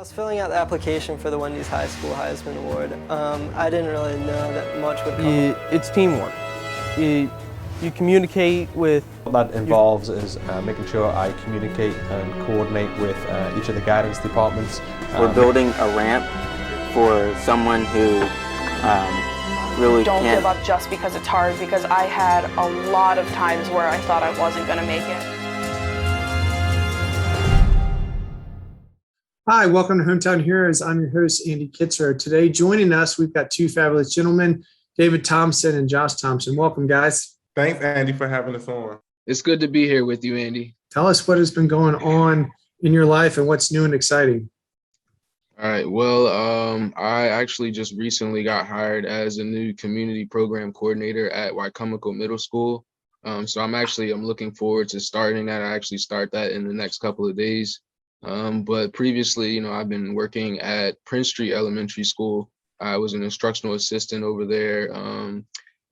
I was filling out the application for the Wendy's High School Heisman Award. I didn't really know that much would come. It's teamwork. You communicate with... What that involves is making sure I communicate and coordinate with each of the guidance departments. We're building a ramp for someone who really Don't can't give up just because it's hard, because I had a lot of times where I thought I wasn't going to make it. Hi, welcome to Hometown Heroes. I'm your host, Andy Kitzer. Today, joining us, we've got two fabulous gentlemen, David Thompson and Josh Thompson. Welcome, guys. Thanks, Andy, for having us on. It's good to be here with you, Andy. Tell us what has been going on in your life and what's new and exciting. All right. Well, I actually just recently got hired as a new community program coordinator at Wycomico Middle School. So I'm looking forward to starting that. I actually start that in the next couple of days. But previously, I've been working at Prince Street Elementary School. I was an instructional assistant over there.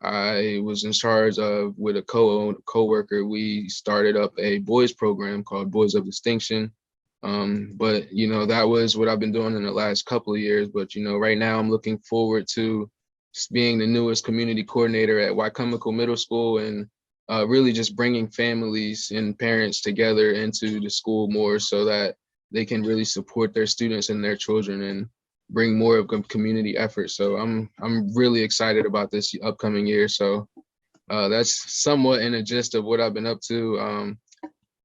I was in charge of, with a co-worker, we started up a boys program called Boys of Distinction. But that was what I've been doing in the last couple of years. But, right now I'm looking forward to being the newest community coordinator at Wycomico Middle School and really just bringing families and parents together into the school more so that they can really support their students and their children and bring more of a community effort. So I'm really excited about this upcoming year. So that's somewhat in a gist of what I've been up to.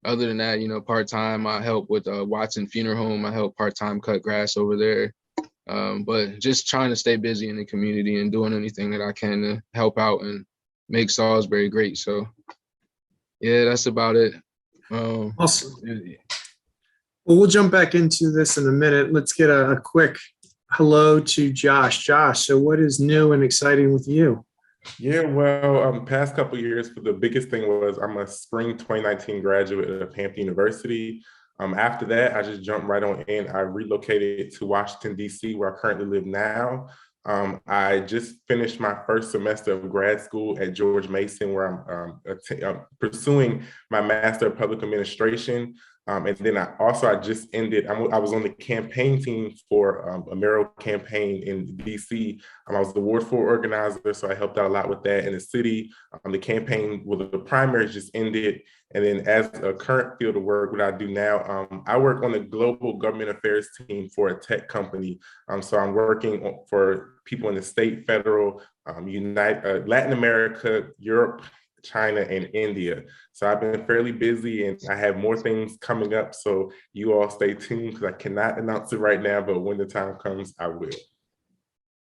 Other than that, part-time, I help with Watson Funeral Home. I help part-time cut grass over there. But just trying to stay busy in the community and doing anything that I can to help out and make Salisbury great. So yeah, that's about it. Awesome. Well, we'll jump back into this in a minute. Let's get a quick hello to Josh. Josh, so what is new and exciting with you? Yeah, well, past couple of years, the biggest thing was I'm a spring 2019 graduate of Hampton University. After that, I just jumped right on in. I relocated to Washington, D.C., where I currently live now. I just finished my first semester of grad school at George Mason, where I'm pursuing my Master of Public Administration. And then I just ended, I was on the campaign team for a mayoral campaign in DC. I was the Ward 4 organizer, so I helped out a lot with that in the city. The campaign, the primaries just ended. And then as a current field of work, what I do now, I work on the global government affairs team for a tech company. So I'm working for people in the state, federal, Latin America, Europe, China, and India. So I've been fairly busy and I have more things coming up. So you all stay tuned because I cannot announce it right now, but when the time comes, I will.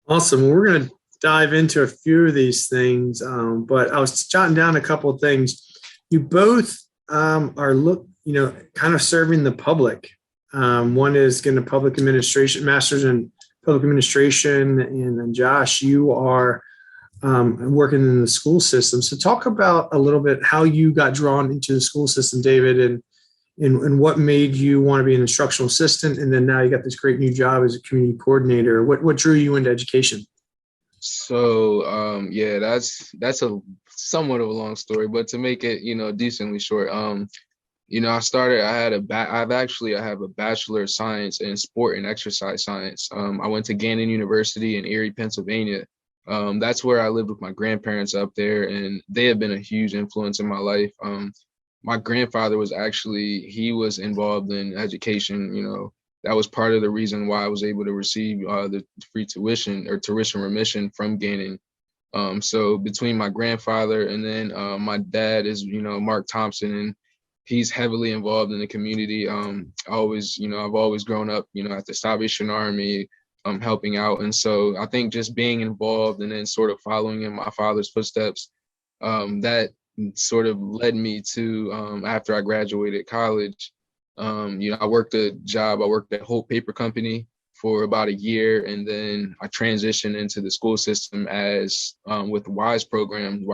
Awesome. Well, we're going to dive into a few of these things, but I was jotting down a couple of things. You both are kind of serving the public. One is getting a public administration, master's in public administration, and then Josh, you are working in the school system. So talk about a little bit how you got drawn into the school system, David, and what made you want to be an instructional assistant. And then now you got this great new job as a community coordinator. What drew you into education? So, yeah, that's a somewhat of a long story, but to make it, decently short, I have a Bachelor of Science in Sport and Exercise Science. I went to Gannon University in Erie, Pennsylvania. That's where I lived with my grandparents up there, and they have been a huge influence in my life. My grandfather he was involved in education. That was part of the reason why I was able to receive the free tuition or tuition remission from Gannon. So between my grandfather and then my dad is, Mark Thompson, and he's heavily involved in the community. I've always grown up, at the Salvation Army, helping out. And so I think just being involved and then sort of following in my father's footsteps, that sort of led me to, after I graduated college, I worked at Hope Paper Company for about a year. And then I transitioned into the school system as with WISE program.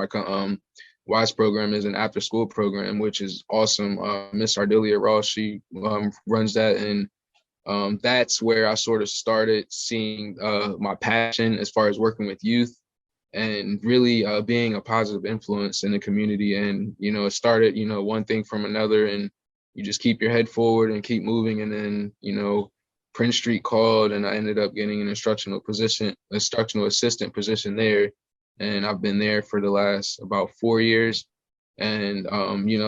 WISE program is an after school program, which is awesome. Miss Ardelia Ross, she runs that. And that's where I sort of started seeing my passion as far as working with youth and really being a positive influence in the community. And, it started, one thing from another, and you just keep your head forward and keep moving. And then, Prince Street called, and I ended up getting an instructional assistant position there. And I've been there for the last about 4 years. And,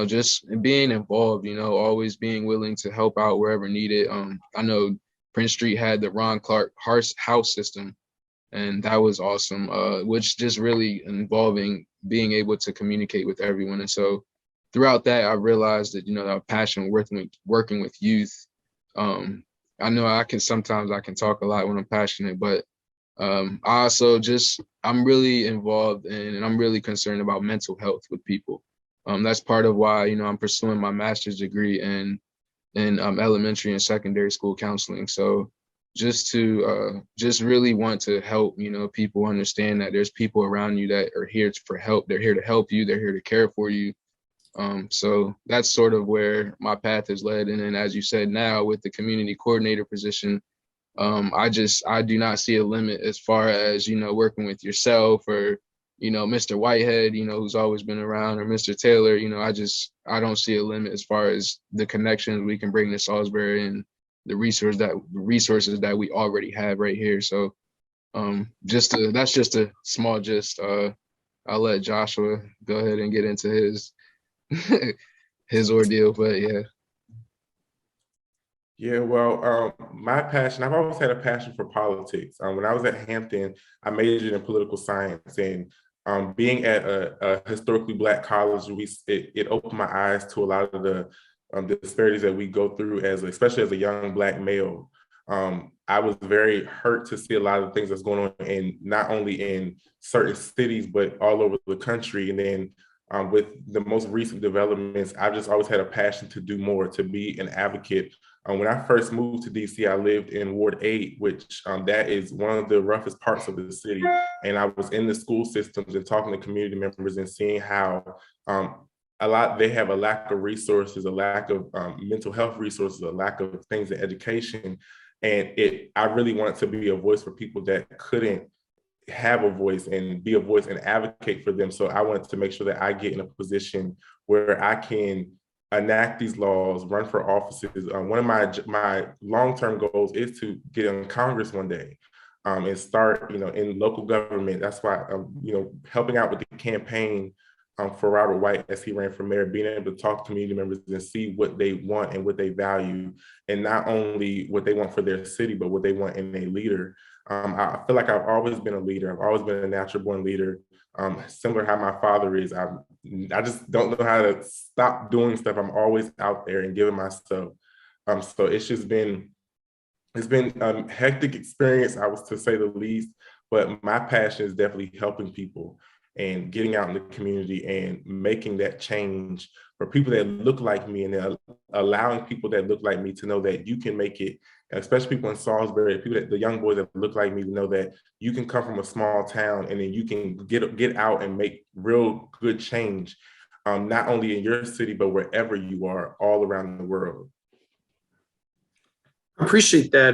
just being involved, always being willing to help out wherever needed. I know Prince Street had the Ron Clark house system, and that was awesome, which just really involving being able to communicate with everyone. And so throughout that, I realized that, that passion working with youth. I know I can talk a lot when I'm passionate, but I'm really involved and I'm really concerned about mental health with people. That's part of why, I'm pursuing my master's degree in elementary and secondary school counseling. So just really want to help, people understand that there's people around you that are here for help. They're here to help you. They're here to care for you. So that's sort of where my path has led. And then, as you said, now with the community coordinator position, I do not see a limit as far as, working with yourself or, Mr. Whitehead, who's always been around, or Mr. Taylor, I don't see a limit as far as the connections we can bring to Salisbury and the resources that we already have right here. So that's just a small gist. I'll let Joshua go ahead and get into his his ordeal, but yeah. Yeah, well, my passion, I've always had a passion for politics. When I was at Hampton, I majored in political science, and being at a historically Black college, it opened my eyes to a lot of the disparities that we go through, especially as a young Black male. I was very hurt to see a lot of things that's going on, in not only in certain cities, but all over the country. And then with the most recent developments, I've just always had a passion to do more, to be an advocate. When I first moved to DC, I lived in Ward 8, which that is one of the roughest parts of the city. And I was in the school systems and talking to community members and seeing how they have a lack of resources, a lack of mental health resources, a lack of things in education. And I really wanted to be a voice for people that couldn't have a voice, and be a voice and advocate for them. So I wanted to make sure that I get in a position where I can enact these laws, run for offices. One of my long-term goals is to get in Congress one day, and start, in local government. That's why, helping out with the campaign for Robert White as he ran for mayor, being able to talk to community members and see what they want and what they value, and not only what they want for their city, but what they want in a leader. I feel like I've always been a leader. I've always been a natural born leader. Similar to how my father is. I just don't know how to stop doing stuff. I'm always out there and giving myself. So it's been a hectic experience, I was to say the least. But my passion is definitely helping people and getting out in the community and making that change for people that look like me, and allowing people that look like me to know that you can make it, especially people in Salisbury, the young boys that look like me, to know that you can come from a small town and then you can get out and make real good change, not only in your city, but wherever you are all around the world. I appreciate that.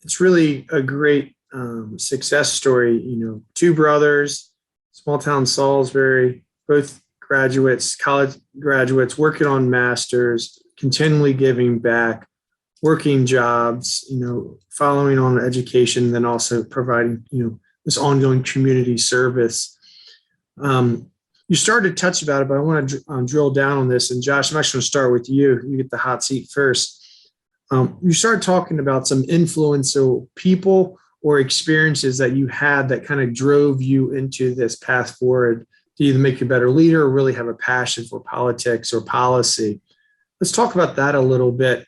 It's really a great success story. Two brothers, small town Salisbury, both graduates, college graduates, working on masters, continually giving back, working jobs, following on education, then also providing, this ongoing community service. You started to touch about it, but I want to drill down on this. And Josh, I'm actually going to start with you. You get the hot seat first. You started talking about some influential people or experiences that you had that kind of drove you into this path forward to either make you a better leader or really have a passion for politics or policy. Let's talk about that a little bit.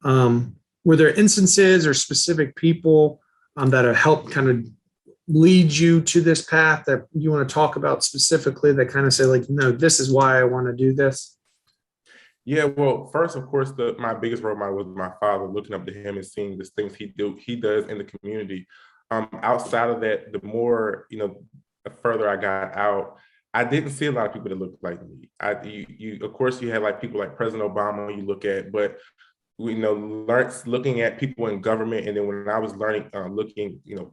Were there instances or specific people that have helped kind of lead you to this path that you want to talk about specifically, that kind of say, like, no, this is why I want to do this? Yeah, well, first, of course, my biggest role model was my father, looking up to him and seeing the things he does in the community. Outside of that, the more, the further I got out, I didn't see a lot of people that looked like me. Of course, you had like people like President Obama you look at, but looking at people in government. And then when I was learning,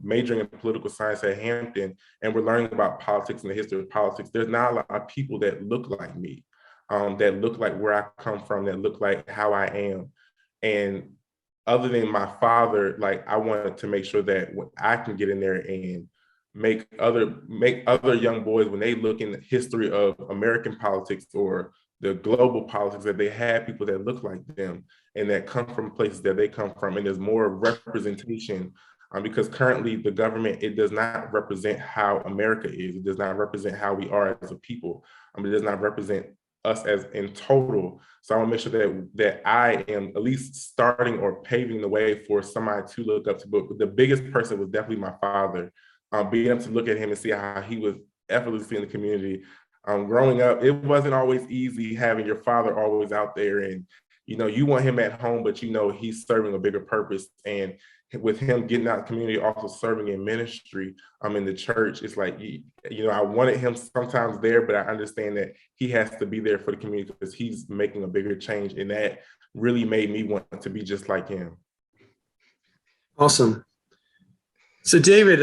majoring in political science at Hampton, and we're learning about politics and the history of politics, there's not a lot of people that look like me, that look like where I come from, that look like how I am. And other than my father, like I wanted to make sure that I can get in there and make other young boys, when they look in the history of American politics or the global politics, that they have people that look like them and that come from places that they come from, and there's more representation. Because currently the government, it does not represent how America is. It does not represent how we are as a people. It does not represent us as in total. So I want to make sure that I am at least starting or paving the way for somebody to look up to. But the biggest person was definitely my father. Being able to look at him and see how he was effortlessly in the community. Growing up, it wasn't always easy having your father always out there, and you want him at home, but he's serving a bigger purpose. And with him getting out of the community, also serving in ministry, in the church, it's like, I wanted him sometimes there, but I understand that he has to be there for the community because he's making a bigger change. And that really made me want to be just like him. Awesome. So David,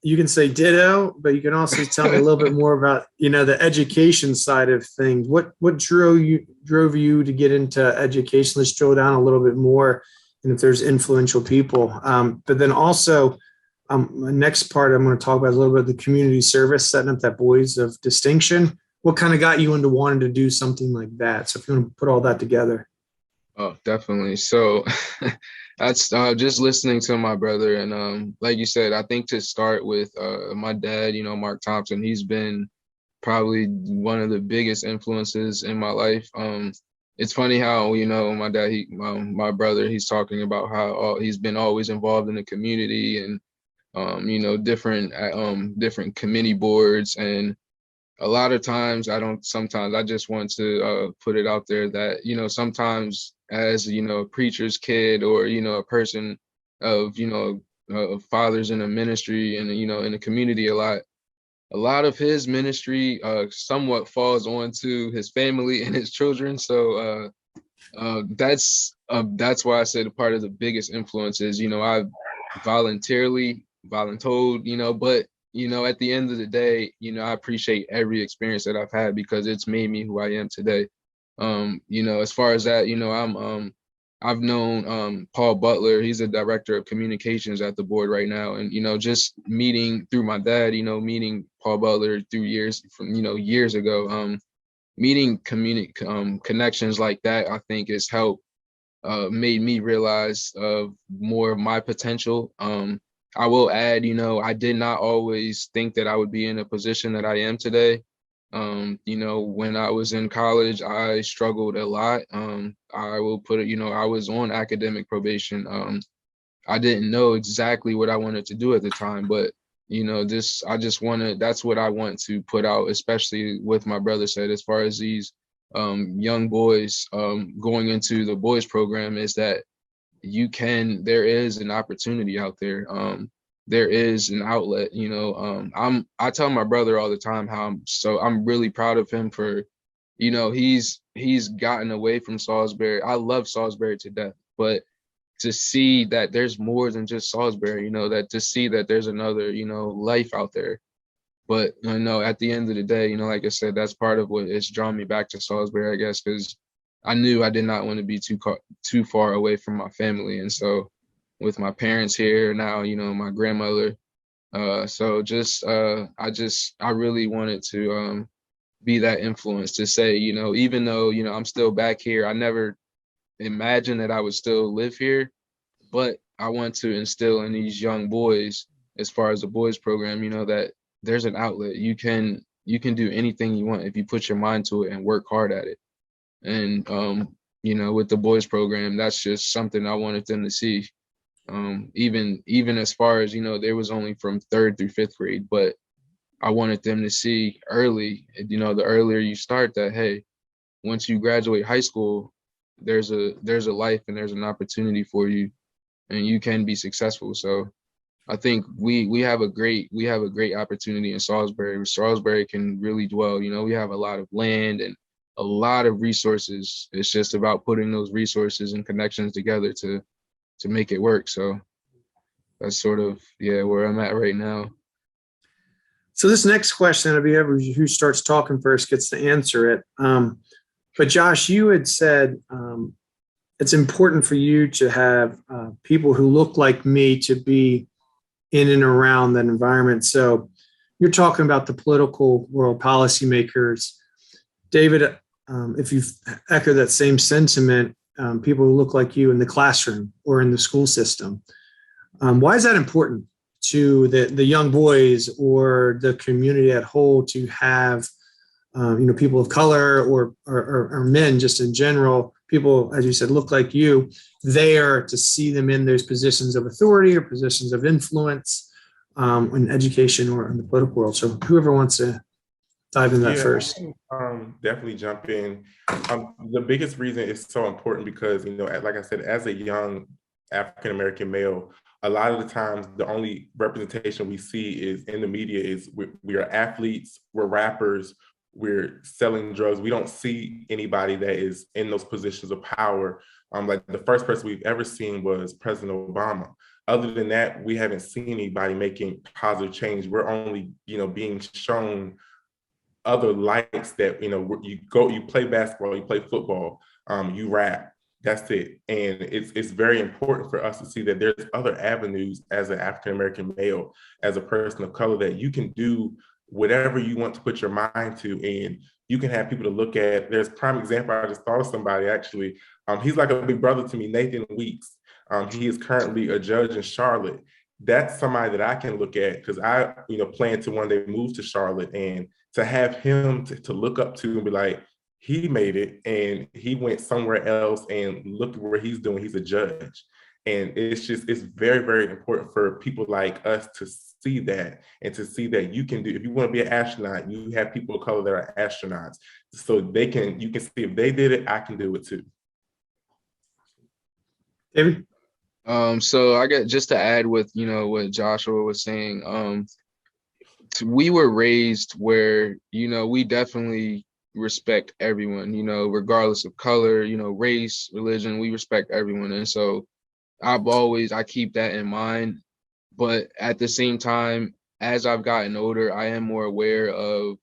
you can say ditto, but you can also tell me a little bit more about, the education side of things. What drove you to get into education? Let's drill down a little bit more, and if there's influential people. But then also, next part, I'm going to talk about a little bit of the community service, setting up that Boys of Distinction. What kind of got you into wanting to do something like that? So if you want to put all that together. Oh, definitely. So that's just listening to my brother. And like you said, I think to start with my dad, Mark Thompson, he's been probably one of the biggest influences in my life. It's funny how, my dad, my brother, he's talking about how he's been always involved in the community and, different committee boards. And a lot of times sometimes I just want to put it out there that, sometimes as, a preacher's kid or, a person of, fathers in a ministry and, in the community a lot of his ministry somewhat falls onto his family and his children. So that's why I said a part of the biggest influence is, I voluntarily, voluntold, but at the end of the day, I appreciate every experience that I've had because it's made me who I am today. As far as that, I've known Paul Butler. He's a director of communications at the board right now. And, just meeting through my dad, meeting Paul Butler through years ago, meeting connections like that, I think has helped made me realize more of my potential. I will add, I did not always think that I would be in a position that I am today. When I was in college, I struggled a lot. I will put it, I was on academic probation. I didn't know exactly what I wanted to do at the time, but, that's what I want to put out, especially with my brother said, as far as these young boys going into the boys program, is that there is an opportunity out there. There is an outlet, I tell my brother all the time how I'm really proud of him for, he's gotten away from Salisbury. I love Salisbury to death, but to see that there's more than just Salisbury, that to see that there's another, life out there. But at the end of the day, like I said, that's part of what has drawn me back to Salisbury, I guess, because I knew I did not want to be too far away from my family. And so with my parents here now, my grandmother. So I really wanted to be that influence to say, even though, I'm still back here, I never imagined that I would still live here, but I want to instill in these young boys, as far as the boys program, that there's an outlet. You can do anything you want if you put your mind to it and work hard at it. And, with the boys program, that's just something I wanted them to see. Even as far as, there was only from 3rd through 5th grade, but I wanted them to see early, the earlier you start that, hey, once you graduate high school, there's a life and there's an opportunity for you and you can be successful. So I think we have a great opportunity in Salisbury. Salisbury can really dwell, we have a lot of land and a lot of resources. It's just about putting those resources and connections together to make it work. So that's sort of, where I'm at right now. So this next question, it'll be who starts talking first gets to answer it. But Josh, you had said it's important for you to have people who look like me to be in and around that environment. So you're talking about the political world, policymakers. David, if you echo that same sentiment, people who look like you in the classroom or in the school system, why is that important to the young boys or the community at whole to have, people of color or men just in general, people, as you said, look like you, there to see them in those positions of authority or positions of influence in education or in the political world? So whoever wants to dive into that first. Definitely jump in. The biggest reason it's so important because, like I said, as a young African-American male, a lot of the times the only representation we see is in the media is we are athletes, we're rappers, we're selling drugs. We don't see anybody that is in those positions of power. Like the first person we've ever seen was President Obama. Other than that, we haven't seen anybody making positive change. We're only, being shown other lights that, you play basketball, you play football, you rap, that's it. And it's very important for us to see that there's other avenues as an African-American male, as a person of color, that you can do whatever you want to put your mind to, and you can have people to look at. There's a prime example, I just thought of somebody actually. He's like a big brother to me, Nathan Weeks. He is currently a judge in Charlotte. That's somebody that I can look at because I, plan to one day move to Charlotte, and to have him to look up to and be like, he made it and he went somewhere else and look at where he's doing. He's a judge. And it's very, very important for people like us to see that and to see that you can do, if you want to be an astronaut, you have people of color that are astronauts. So you can see if they did it, I can do it too. David? So I get just to add with, what Joshua was saying, we were raised where, we definitely respect everyone, regardless of color, race, religion, we respect everyone. And so I keep that in mind. But at the same time, as I've gotten older, I am more aware of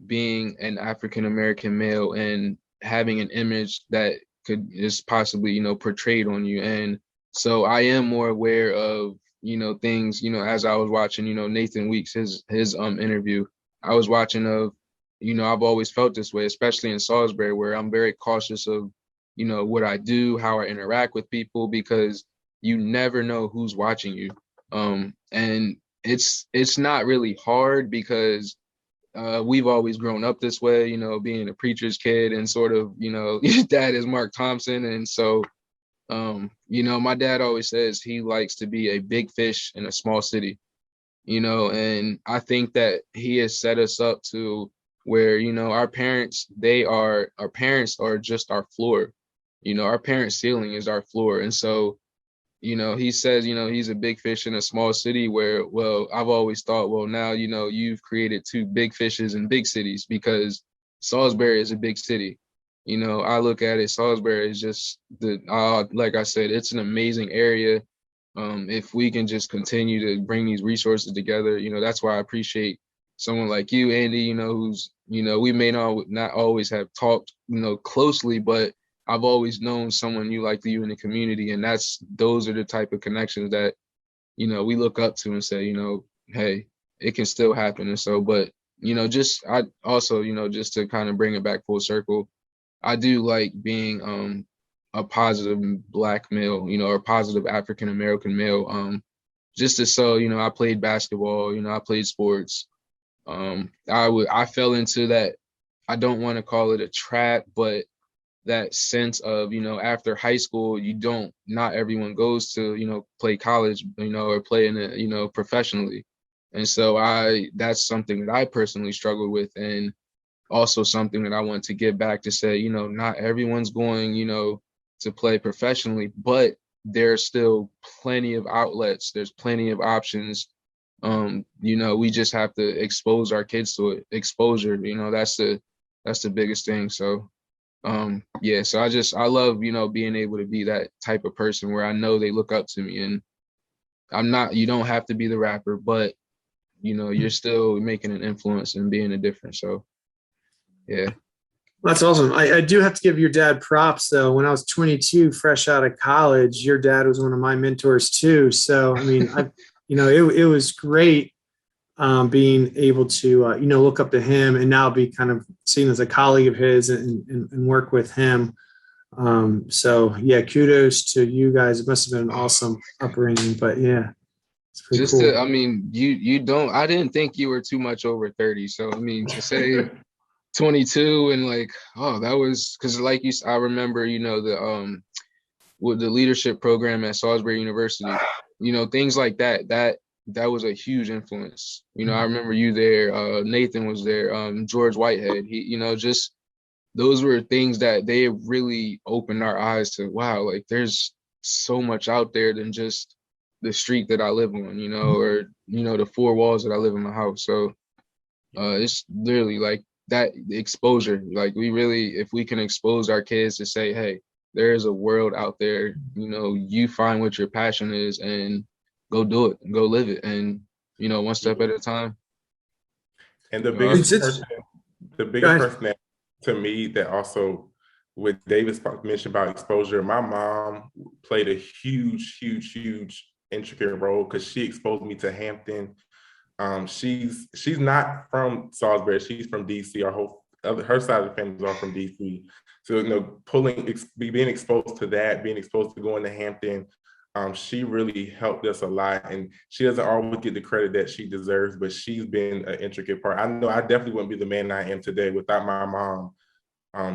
being an African-American male and having an image that is possibly, portrayed on you. And so I am more aware of, things, as I was watching, Nathan Weeks, his interview, I was watching of, I've always felt this way, especially in Salisbury, where I'm very cautious of, what I do, how I interact with people, because you never know who's watching you. And it's not really hard because we've always grown up this way, being a preacher's kid and sort of, your dad is Mark Thompson. And so, my dad always says he likes to be a big fish in a small city, and I think that he has set us up to where, our parents are just our floor. Our parents' ceiling is our floor. And so, he says, he's a big fish in a small city where, well, I've always thought, well, now, you've created two big fishes in big cities because Salisbury is a big city. I look at it, Salisbury is just like I said, it's an amazing area. If we can just continue to bring these resources together, that's why I appreciate someone like you, Andy, who's, we may not always have talked, closely, but I've always known someone like you in the community. And those are the type of connections that, we look up to and say, hey, it can still happen. And so, but, I also, just to kind of bring it back full circle, I do like being a positive Black male, or positive African-American male. Just as so, I played basketball, I played sports. I fell into that, I don't want to call it a trap, but that sense of, after high school, not everyone goes to, play college, or play in a, professionally. And so that's something that I personally struggle with, and also something that I want to get back to say, not everyone's going, to play professionally, but there's still plenty of outlets. There's plenty of options. We just have to expose our kids to it. Exposure, that's the biggest thing. So, so I love, being able to be that type of person where I know they look up to me, and you don't have to be the rapper, but, you're still making an influence and being a difference. So, yeah. That's awesome. I do have to give your dad props though. When I was 22, fresh out of college, your dad was one of my mentors too. So, I mean, it was great being able to, look up to him and now be kind of seen as a colleague of his and work with him. So yeah, kudos to you guys. It must have been an awesome upbringing, but yeah, it's pretty Just cool. to, I mean, you don't, I didn't think you were too much over 30. So, I mean, to say 22 and like, oh, that was, because like I remember, with the leadership program at Salisbury University, things like that was a huge influence. I remember you there, Nathan was there, George Whitehead, just those were things that they really opened our eyes to, wow, like there's so much out there than just the street that I live on, or, the four walls that I live in my house. So it's literally like that exposure, like we really, if we can expose our kids to say, hey, there is a world out there, you find what your passion is and go do it and go live it. And, one step at a time. And the biggest person that, to me, that also with Davis mentioned about exposure, my mom played a huge intricate role because she exposed me to Hampton. She's not from Salisbury, she's from DC. Her side of the family is all from DC. So, being exposed to that, being exposed to going to Hampton, she really helped us a lot. And she doesn't always get the credit that she deserves, but she's been an intricate part. I know I definitely wouldn't be the man I am today without my mom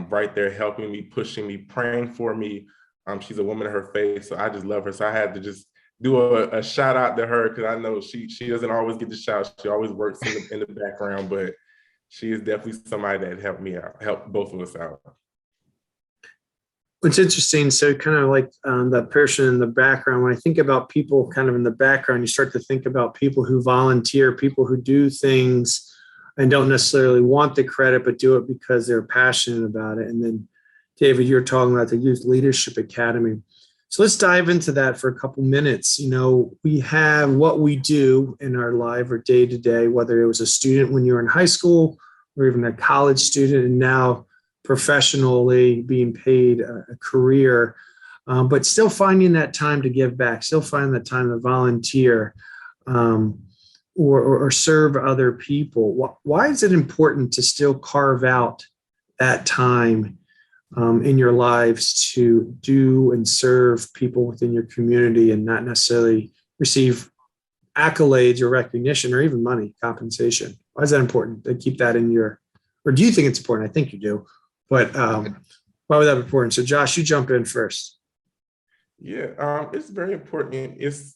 right there helping me, pushing me, praying for me. She's a woman of her faith, so I just love her. So I had to just do a shout out to her because I know she doesn't always get the shout. She always works in the background, but she is definitely somebody that helped me out, helped both of us out. It's interesting. So kind of like that person in the background, when I think about people kind of in the background, you start to think about people who volunteer, people who do things and don't necessarily want the credit, but do it because they're passionate about it. And then, David, you're talking about the Youth Leadership Academy. So let's dive into that for a couple minutes. We have what we do in our life or day to day, whether it was a student when you were in high school or even a college student, and now professionally being paid a career, but still finding that time to give back, still finding that time to volunteer or serve other people. Why is it important to still carve out that time in your lives to do and serve people within your community and not necessarily receive accolades or recognition or even money compensation? Why is that important to keep that in your, or do you think it's important? I think you do. But why would that be important? So Josh, you jump in first. Yeah, it's very important. It's,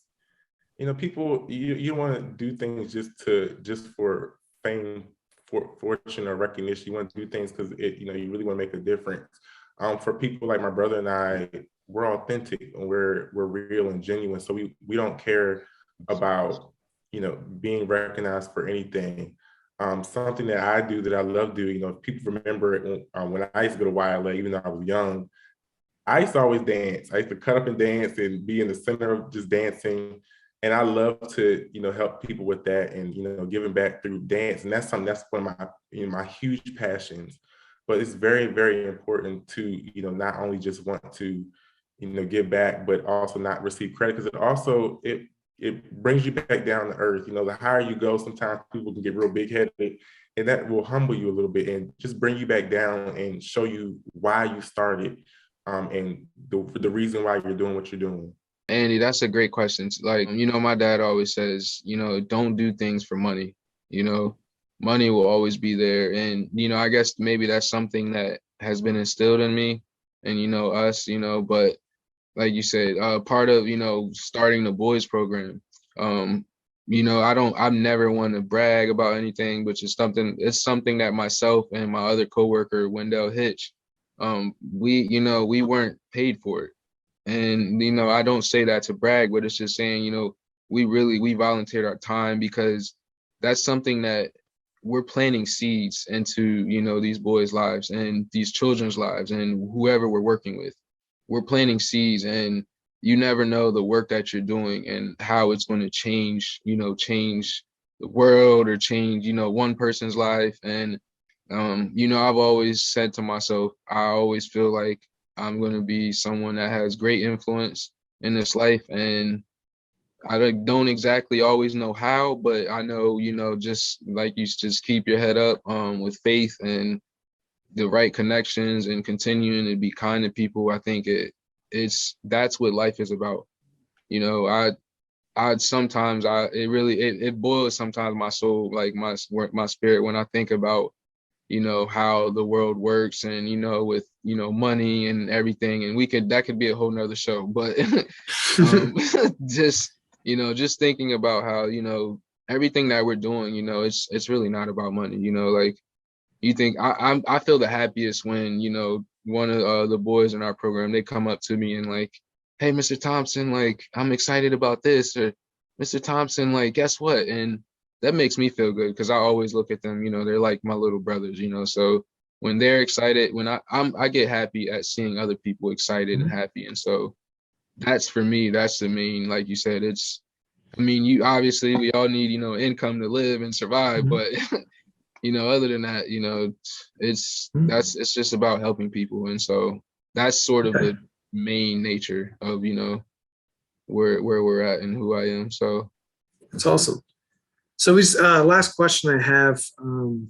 people, you want to do things just for fame, for fortune or recognition. You want to do things because you really want to make a difference. For people like my brother and I, we're authentic and we're real and genuine. So we don't care about, being recognized for anything. Something that I do that I love doing, people remember it when I used to go to YLA, even though I was young, I used to always dance. I used to cut up and dance and be in the center of just dancing. And I love to, help people with that and, giving back through dance. And that's one of my huge passions. But it's very, very important to, not only just want to, give back, but also not receive credit, because it brings you back down to earth. The higher you go, sometimes people can get real big headed, and that will humble you a little bit and just bring you back down and show you why you started and the reason why you're doing what you're doing. Andy, that's a great question. Like, my dad always says, don't do things for money. Money will always be there. And, I guess maybe that's something that has been instilled in me and, us, but like you said, part of, starting the boys program, I've never want to brag about anything, but it's something that myself and my other coworker, Wendell Hitch, we weren't paid for it. And, I don't say that to brag, but it's just saying, we volunteered our time because that's something that we're planting seeds into, these boys' lives and these children's lives and whoever we're working with. We're planting seeds, and you never know the work that you're doing and how it's going to change the world or change, one person's life. And, I've always said to myself, I always feel like I'm going to be someone that has great influence in this life. And I don't exactly always know how, but I know, just like you just keep your head up with faith and the right connections and continuing to be kind to people. I think that's what life is about. I sometimes it boils sometimes my soul, like my spirit, when I think about how the world works and with money and everything, and that could be a whole nother show, but just just thinking about how everything that we're doing, it's really not about money. Like, you think I feel the happiest when one of the boys in our program, they come up to me and like, hey, Mr. Thompson, like, I'm excited about this, or Mr. Thompson, like, guess what? And that makes me feel good, because I always look at them, they're like my little brothers, so when they're excited, when I get happy at seeing other people excited and happy. And so that's, for me, that's the main, like you said, you obviously, we all need, income to live and survive, but other than that, it's just about helping people. And so that's sort of the main nature of, where we're at and who I am. So that's awesome. So last question I have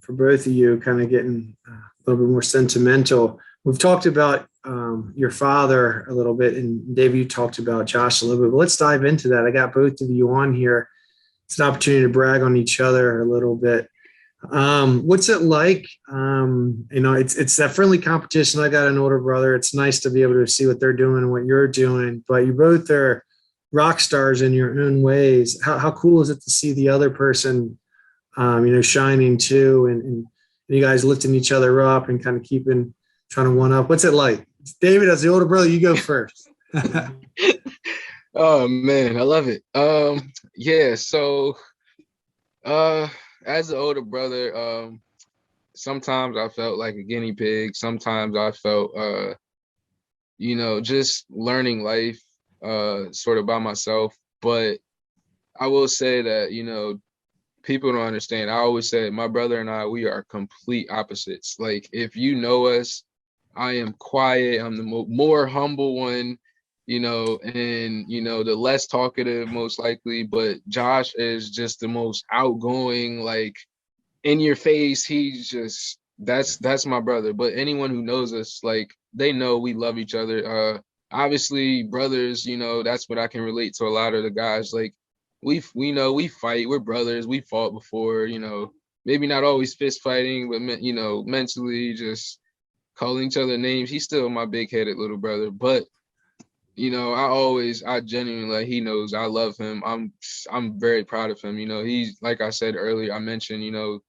for both of you, kind of getting a little bit more sentimental. We've talked about your father a little bit, and David, you talked about Josh a little bit, but let's dive into that. I got both of you on here. It's an opportunity to brag on each other a little bit. What's it like? It's that friendly competition. I got an older brother. It's nice to be able to see what they're doing and what you're doing, but you both are rock stars in your own ways. How cool is it to see the other person, shining too, and you guys lifting each other up and kind of trying to one up? What's it like? David, as the older brother, you go first. Oh man, I love it. Yeah. So, as the older brother, sometimes I felt like a guinea pig. Sometimes I felt, just learning life, sort of by myself. But I will say that, people don't understand. I always say my brother and I, we are complete opposites. Like, if you know us, I am quiet. I'm the more humble one, and, the less talkative, most likely. But Josh is just the most outgoing, like, in your face. He's just, that's my brother. But anyone who knows us, like, they know we love each other. Obviously, brothers, that's what I can relate to a lot of the guys. Like, we fight, we're brothers, we fought before, maybe not always fist fighting, but mentally just calling each other names. He's still my big-headed little brother, but I genuinely, like, he knows I love him. I'm very proud of him. He's, like I said earlier, I mentioned,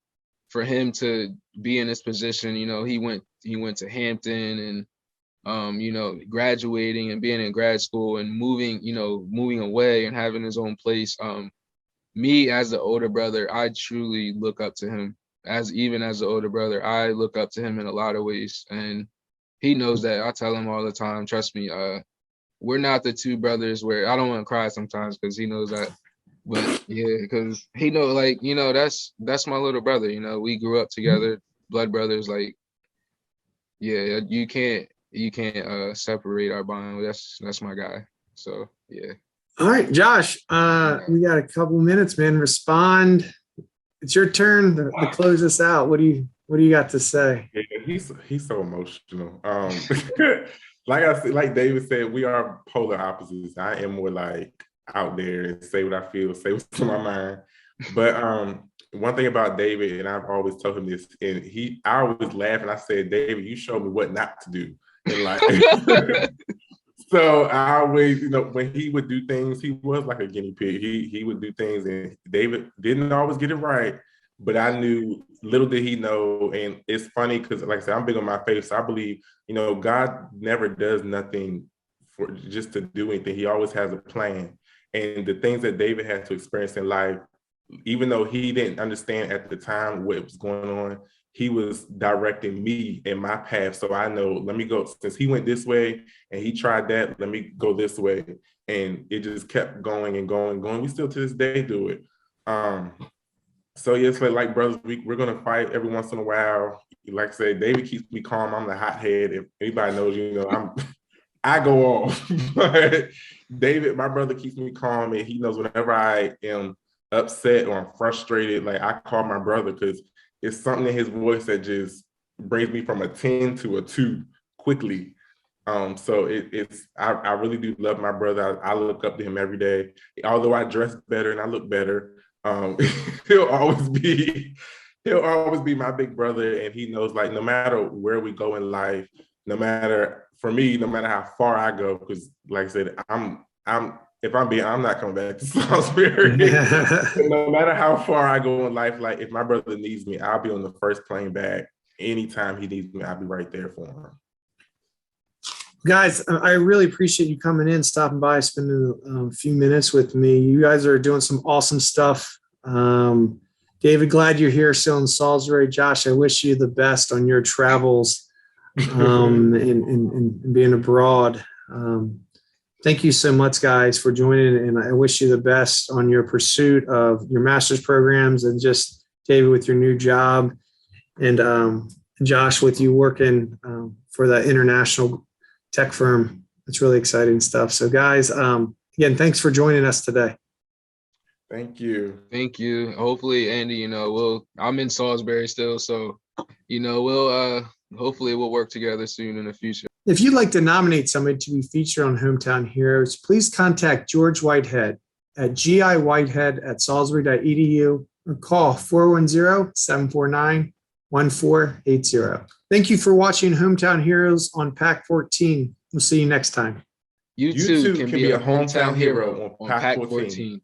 for him to be in this position, he went to Hampton, and graduating and being in grad school and moving away and having his own place. Me, as the older brother, I truly look up to him. Even as the older brother, I look up to him in a lot of ways, and he knows that. I tell him all the time, trust me, we're not the two brothers where I don't want to cry sometimes, because he knows that. But yeah, because he knows, like, that's my little brother. We grew up together, blood brothers. Like, yeah, you can't separate our bond. That's my guy. So yeah. All right, Josh, we got a couple minutes, man. Respond. It's your turn to close this out. What do you got to say? Yeah, he's so emotional. Like David said, we are polar opposites. I am more like out there and say what I feel, say what's on my mind. But one thing about David, and I've always told him this, and I always laugh and I said, David, you showed me what not to do in life. So I always, when he would do things, he was like a guinea pig. He would do things, and David didn't always get it right, but I knew, little did he know. And it's funny because, like I said, I'm big on my faith. So I believe, God never does nothing for just to do anything. He always has a plan. And the things that David had to experience in life, even though he didn't understand at the time what was going on, he was directing me in my path. So I know, let me go, since he went this way and he tried that, let me go this way. And it just kept going and going and going. We still to this day do it. So yes, like brothers, we're gonna fight every once in a while. Like I said, David keeps me calm. I'm the hothead. If anybody knows, I go off. But David, my brother, keeps me calm, and he knows whenever I am upset or I'm frustrated, like I call my brother because it's something in his voice that just brings me from a 10 to a 2 quickly. So I really do love my brother. I look up to him every day. Although I dress better and I look better, he'll always be my big brother, and he knows, like, no matter where we go in life, no matter how far I go, because like I said, I'm not coming back to Salisbury. No matter how far I go in life, like if my brother needs me, I'll be on the first plane back. Anytime he needs me, I'll be right there for him. Guys, I really appreciate you coming in, stopping by, spending a few minutes with me. You guys are doing some awesome stuff. David, glad you're here still in Salisbury. Josh, I wish you the best on your travels and being abroad. Thank you so much, guys, for joining, and I wish you the best on your pursuit of your master's programs, and just David with your new job, and Josh with you working for that international tech firm. It's really exciting stuff. So guys, again, thanks for joining us today. Thank you. Thank you. Hopefully, Andy, I'm in Salisbury still, so we'll hopefully we'll work together soon in the future. If you'd like to nominate somebody to be featured on Hometown Heroes, please contact George Whitehead at giwhitehead@salisbury.edu or call 410-749-1480. Thank you for watching Hometown Heroes on Pack 14. We'll see you next time. You too can be a hometown hero on Pack 14.